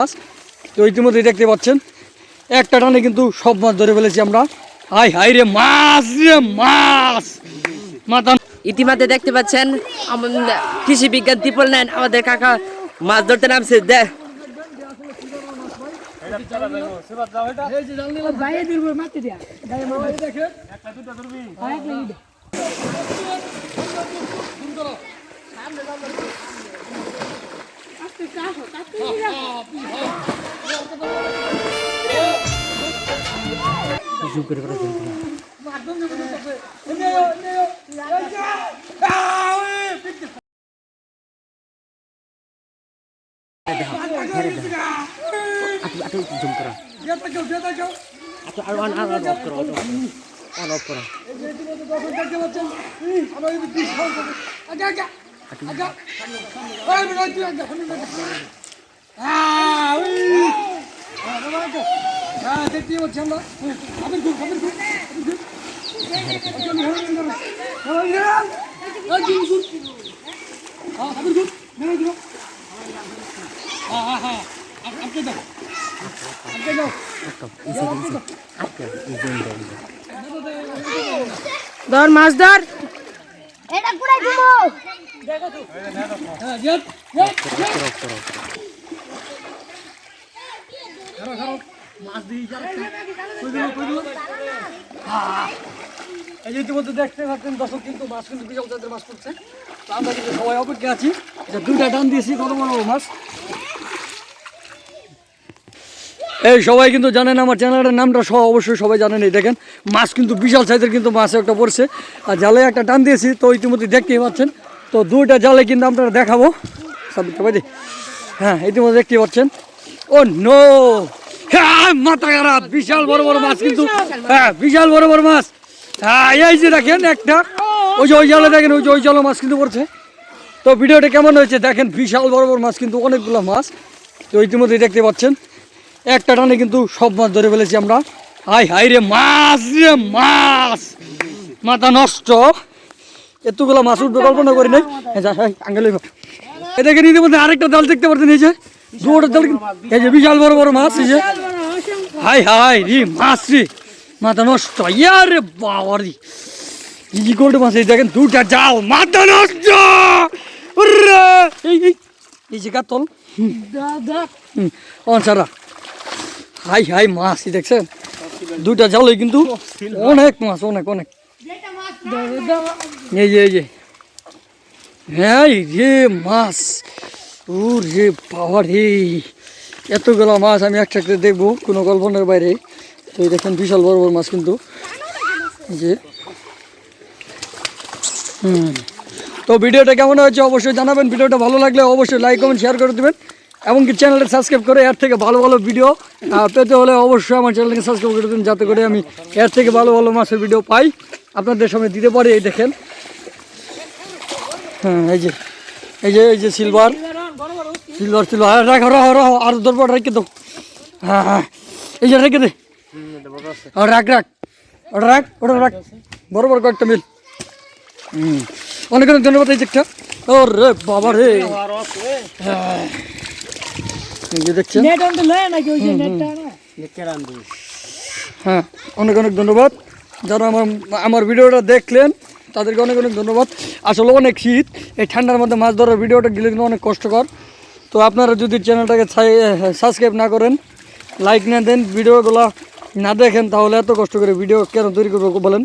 মাছ। তো ইতিমধ্যে দেখতে পাচ্ছেন একটা টানে কিন্তু সব মাছ ধরে ফেলেছি আমরা। হাই হাই রে মাছ রে মাছ মাথা। ইতিমধ্যে দেখতে পাচ্ছেন কৃষি বিজ্ঞান 999 আমাদের কাকা মাছ ধরতে নামছে। ধর মাছ ধর। এটা কুড়াই দিব। এই যে ইতিমধ্যে দেখতে পাচ্ছেন দর্শক কিন্তু মাছ কিন্তু বিশাল জাতের মাছ করছে। তো আমরা কিন্তু সবাই অপেক্ষা আছি যে দুইটা টান দিয়েছি কত বড় মাছ। এই সবাই কিন্তু জানেন আমার চ্যানেলের নামটা সহ অবশ্যই সবাই জানেন। এই দেখেন মাছ কিন্তু বিশাল সাইজের কিন্তু মাছ একটা পড়ছে আর জালে একটা টান দিয়েছি। তো ইতিমধ্যে দেখতেই পাচ্ছেন তো দুইটা জালে কিন্তু আপনারা দেখাবো। হ্যাঁ ইতিমধ্যে দেখতেই পাচ্ছেন। ও নো হ্যাঁ মাথা খারাপ বিশাল বড় বড় মাছ কিন্তু। হ্যাঁ বিশাল বড় বড় মাছ। হ্যাঁ এই যে দেখেন একটা ওই যে ওই জালে দেখেন ওই যে ওই জালে মাছ কিন্তু পড়ছে। তো ভিডিওটা কেমন হয়েছে দেখেন বিশাল বড় বড় মাছ কিন্তু অনেকগুলো মাছ। তো ইতিমধ্যে দেখতে পাচ্ছেন একটা টানে কিন্তু সব মাছ ধরে ফেলেছি আমরা। হাই হাই রে মাছ রে মাছ মাথা নষ্ট। এতগুলো মাছ উঠবে কল্পনা করি নাই। আঙ্গেল এই দেখেন ইতিমধ্যে আরেকটা জাল দেখতে পাচ্ছেন। এই যে দুটো জাল এই যে বিশাল বড় বড় মাছ। এই যে হাই হাই রে মাছ রে মাথা নষ্ট। ইয়ারে বাবারি কি গোল্ড মাছ। এই দেখেন দুটা জাল মাথা নষ্ট। এই যে কাতল সারা হাই হাই মাছ দেখছেন দুইটা জালে কিন্তু অনেক মাছ অনেক অনেক। এই যে এই যে হ্যাঁ রে মাছ ও রে বাবা রে এতগুলো মাছ আমি একসাথে দেখবো কোনো কল্পনার বাইরে। তো এই দেখেন বিশাল বড় বড় মাছ কিন্তু যে তো ভিডিওটা কেমন হয়েছে অবশ্যই জানাবেন। ভিডিওটা ভালো লাগলে অবশ্যই লাইক কমেন্ট শেয়ার করে দেবেন এবং কি চ্যানেলটা সাবস্ক্রাইব করে এর থেকে ভালো ভালো ভিডিও পেতে হলে অবশ্যই আমার চ্যানেলকে সাবস্ক্রাইব করে দেবেন যাতে করে আমি এর থেকে ভালো ভালো মাছের ভিডিও পাই আপনাদের সামনে দিতে পারি। এই দেখেন হ্যাঁ এই যে এই যে এই যে সিলভার সিলভার সিলভার রাখো রাখো রাখো আর দরবার রেখে দাও। হ্যাঁ হ্যাঁ এই যে রেখে দে রাখ রাখ ওটা রাখ ওটা রাখ বড় বড় কয়েকটা মিল। অনেক অনেক ধন্যবাদ। এই একটা ও রে বাবা রে দেখছেন হ্যাঁ অনেক অনেক ধন্যবাদ যারা আমার ভিডিওটা দেখলেন তাদেরকে অনেক অনেক ধন্যবাদ। আসলে অনেক শীত এই ঠান্ডার মধ্যে মাছ ধরার ভিডিওটা গেলে কিন্তু অনেক কষ্টকর। তো আপনারা যদি চ্যানেলটাকে সাবস্ক্রাইব না করেন লাইক না দেন ভিডিওগুলো না দেখেন তাহলে এত কষ্ট করে ভিডিও কেন তৈরি করবো বলেন।